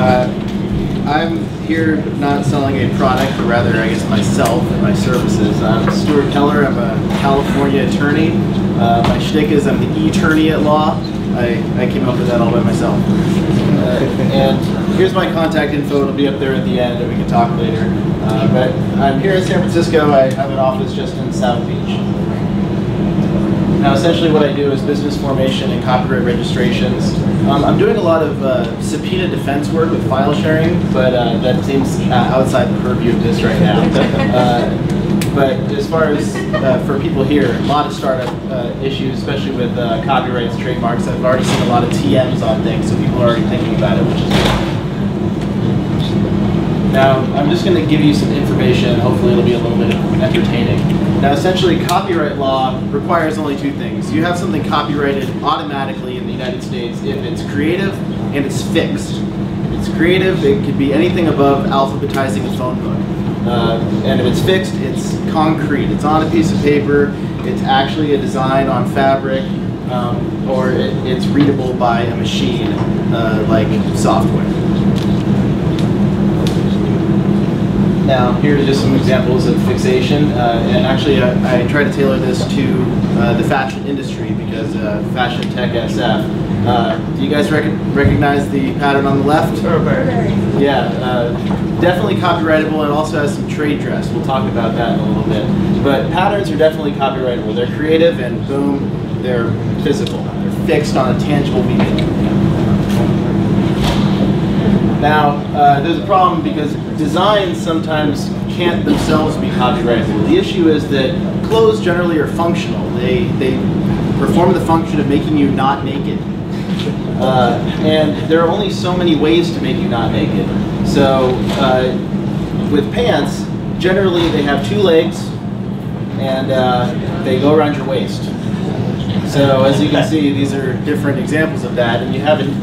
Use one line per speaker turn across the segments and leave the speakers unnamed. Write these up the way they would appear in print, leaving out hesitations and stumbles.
I'm here not selling a product, but rather, I guess, myself and my services. I'm Stuart Keller. I'm a California attorney. My shtick is I'm the ETTORNEY at law. I came up with that all by myself. And here's my contact info. It'll be up there at the end, and we can talk later. But I'm here in San Francisco. I have an office just in South Beach. Now, essentially what I do is business formation and copyright registrations. I'm doing a lot of subpoena defense work with file sharing, but that seems outside the purview of this right now. But as far as for people here, a lot of startup issues, especially with copyrights, trademarks. I've already seen a lot of TMs on things, so people are already thinking about it, which is good. Now, I'm just going to give you some information. Hopefully it'll be a little bit entertaining. Now, essentially, copyright law requires only two things. You have something copyrighted automatically in the United States if it's creative and it's fixed. If it's creative, it could be anything above alphabetizing a phone book. And if it's fixed, it's concrete. It's on a piece of paper. It's actually a design on fabric, or it's readable by a machine, like software. Now, here are just some examples of fixation, and actually I try to tailor this to the fashion industry because FASHIONTECHSF. Do you guys recognize the pattern on the left? Yeah, definitely copyrightable, and it also has some trade dress. We'll talk about that in a little bit. But patterns are definitely copyrightable. They're creative, and boom, they're physical. They're fixed on a tangible medium. Now, there's a problem because designs sometimes can't themselves be copyrightable. The issue is that clothes generally are functional. They perform the function of making you not naked. And there are only so many ways to make you not naked. So with pants, generally they have two legs and they go around your waist. So as you can see, these are different examples of that, and you have an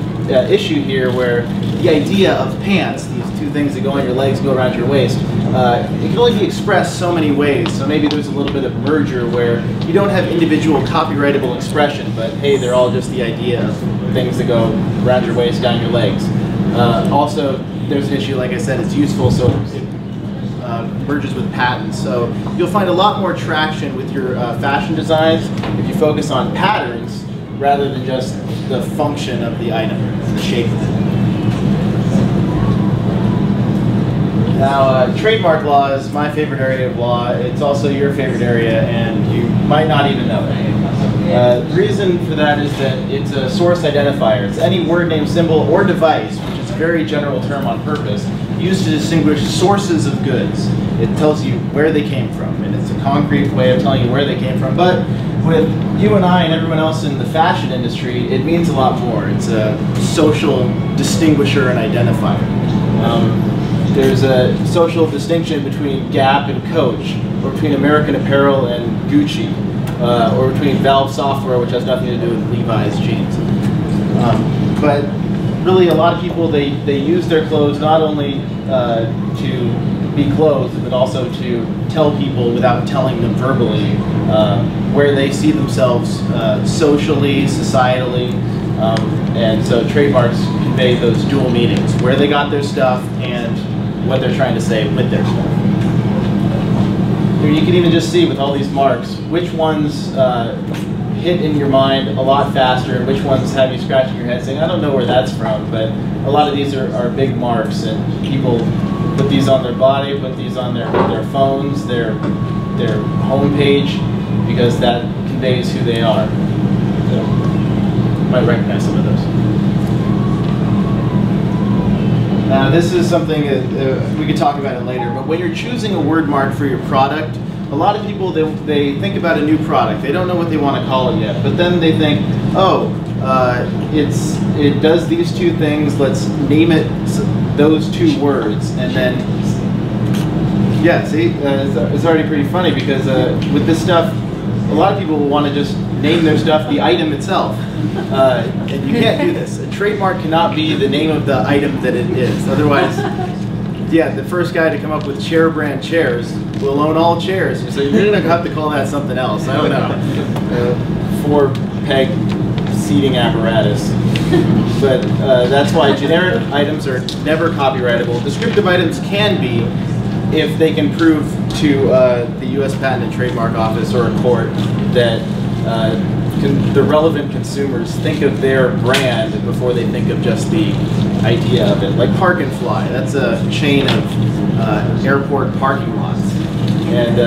issue here where the idea of pants, these two things that go on your legs, go around your waist, it can only be expressed so many ways. So maybe there's a little bit of merger where you don't have individual copyrightable expression, but hey, they're all just the idea of things that go around your waist, down your legs. Also, there's an issue, like I said, it's useful, so it merges with patents. So you'll find a lot more traction with your fashion designs if you focus on patterns rather than just the function of the item, the shape of it. Now, trademark law is my favorite area of law. It's also your favorite area, and you might not even know it. The reason for that is that it's a source identifier. It's any word, name, symbol, or device, which is a very general term on purpose, used to distinguish sources of goods. It tells you where they came from, and it's a concrete way of telling you where they came from. But with you and I and everyone else in the fashion industry, it means a lot more. It's a social distinguisher and identifier. There's a social distinction between Gap and Coach, or between American Apparel and Gucci, or between Valve Software, which has nothing to do with Levi's jeans. But really, a lot of people, they use their clothes not only to be clothed, but also to tell people without telling them verbally where they see themselves socially, societally, and so trademarks convey those dual meanings, where they got their stuff and what they're trying to say with their stuff. Here you can even just see with all these marks, which ones hit in your mind a lot faster and which ones have you scratching your head saying, I don't know where that's from, but a lot of these are big marks, and people put these on their body, put these on their phones, their home page, because that conveys who they are. So, you might recognize some of those. Now, this is something that we could talk about it later, but when you're choosing a word mark for your product, a lot of people, they think about a new product. They don't know what they want to call it yet, but then they think, oh, it does these two things, let's name it those two words, and then, yeah, see, it's already pretty funny because with this stuff, a lot of people will want to just name their stuff the item itself, and you can't do this. A trademark cannot be the name of the item that it is, otherwise, yeah, the first guy to come up with chair brand chairs will own all chairs, so you're going to have to call that something else, I don't know. 4-peg seating apparatus. But that's why generic items are never copyrightable. Descriptive items can be if they can prove to the U.S. Patent and Trademark Office or a court that the relevant consumers think of their brand before they think of just the idea of it. Like Park and Fly, that's a chain of airport parking lots. And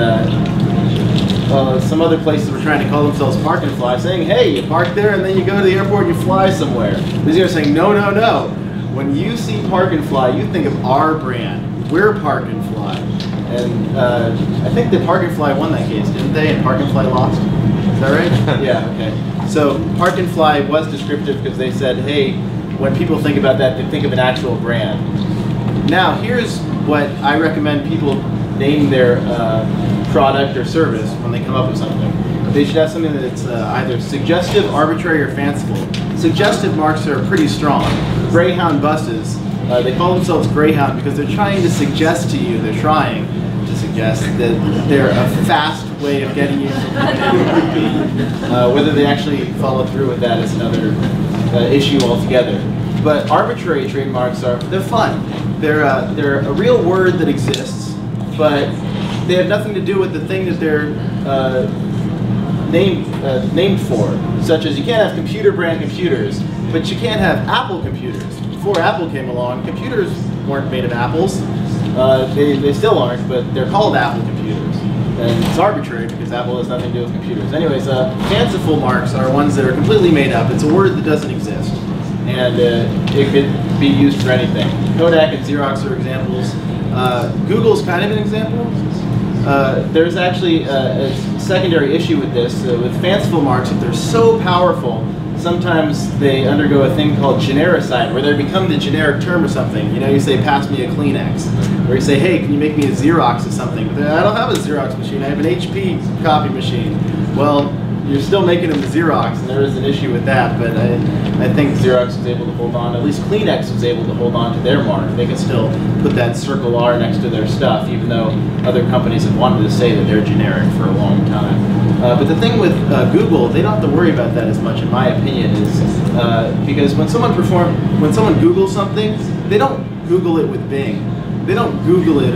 some other places were trying to call themselves Park and Fly, saying, hey, you park there and then you go to the airport and you fly somewhere. These guys are saying, no, no, no. When you see Park and Fly, you think of our brand. We're Park and Fly. And I think that Park and Fly won that case, didn't they? And Park and Fly lost. Is that right? Yeah, okay. So Park and Fly was descriptive because they said, hey, when people think about that, they think of an actual brand. Now, here's what I recommend people name their product or service when they come up with something. They should have something that's either suggestive, arbitrary, or fanciful. Suggestive marks are pretty strong. Greyhound buses, they call themselves Greyhound because they're trying to suggest to you, they're trying to suggest that they're a fast way of getting you from point A to point B. Whether they actually follow through with that is another issue altogether. But arbitrary trademarks they're fun. They're a real word that exists, but they have nothing to do with the thing that they're named for. Such as you can't have computer brand computers, but you can't have Apple computers. Before Apple came along, computers weren't made of apples. They still aren't, but they're called Apple computers. And it's arbitrary because Apple has nothing to do with computers. Anyways, fanciful marks are ones that are completely made up. It's a word that doesn't exist. And it could be used for anything. Kodak and Xerox are examples. Google's kind of an example. There's actually a secondary issue with this. With fanciful marks, if they're so powerful, sometimes they undergo a thing called genericide, where they become the generic term or something. You know, you say, pass me a Kleenex. Or you say, hey, can you make me a Xerox of something? But I don't have a Xerox machine, I have an HP copy machine. Well, you're still making them a Xerox, and there is an issue with that, but I think Xerox was able to hold on, at least Kleenex was able to hold on to their mark. They can still put that circle R next to their stuff, even though other companies have wanted to say that they're generic for a long time. But the thing with Google, they don't have to worry about that as much, in my opinion, is because when someone Googles something, they don't Google it with Bing. They don't Google it